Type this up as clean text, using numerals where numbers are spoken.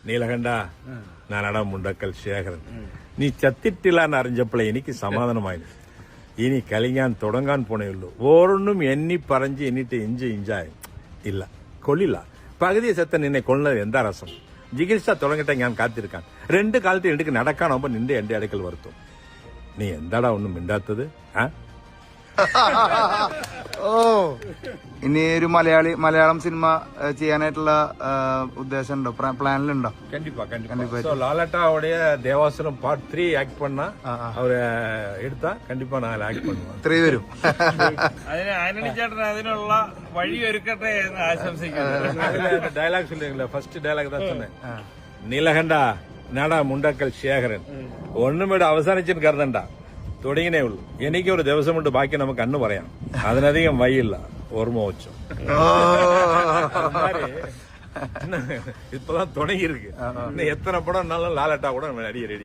നീലകണ്ഠ ഞാനടാ മുണ്ടക്കൽ ശേഖരൻ നീ ചത്തിട്ടില്ലാന്ന് അറിഞ്ഞപ്പോൾ എനിക്ക് സമാധാനമായിരുന്നു ഇനി കളിക്കാൻ തുടങ്ങാൻ പോണേയുള്ളൂ ഓരോന്നും എണ്ണി പറഞ്ഞ് എന്നിട്ട് ഇഞ്ചായി ഇല്ല കൊള്ളില്ല പകുതി സെത്ത നിന്നെ കൊള്ളത് എന്താ രസം ചികിത്സ തുടങ്ങട്ടെ ഞാൻ കാത്തിരിക്കാൻ 2 കാലത്ത് എനിക്ക് നടക്കാനാവുമ്പോ നിന്റെ എന്റെ അടുക്കൽ വരുത്തും നീ എന്താടാ ഒന്നും മിണ്ടാത്തത് ഓ ഇനി ഒരു മലയാളം സിനിമ ചെയ്യാനായിട്ടുള്ള ഉദ്ദേശം ഉണ്ടോ പ്ലാനിലുണ്ടോ கண்டிப்பா லாலட்டாவுடைய தேவாசுரம் பார்ட் 3 ஆக்ட் பண்ணா அவரை எடுத்தா கண்டிப்பா நான் ஆக்ட் பண்ணுவேன் 3 വരും ആന്റണി ചേട്ടൻ അതിനുള്ള വഴി ഒരുക്കട്ടെ എന്ന് ആശംസിക്കുന്നു ഡയലോഗ് சொல்லுங்களா ஃபர்ஸ்ட் டயலாக் தான் சொன்னேன் നീലകണ്ഠ നാടാ മുണ്ടക്കൽ ശേഖരൻ ഒന്നുമേടെ അവസാനിച്ചിട്ട് കരുതണ്ട തുടങ്ങിനേ ഉള്ളൂ എനിക്ക് ഒരു ദിവസമുണ്ട് ബാക്കി നമുക്ക് അന്ന് പറയാം അതിനധികം വഴിയില്ല ഓർമ്മ വെച്ചോ இப்பதான் தொடங்கி இருக்கு இன்னும் எத்தனை படம் லாலட்டா கூட நடிகர் ரெடி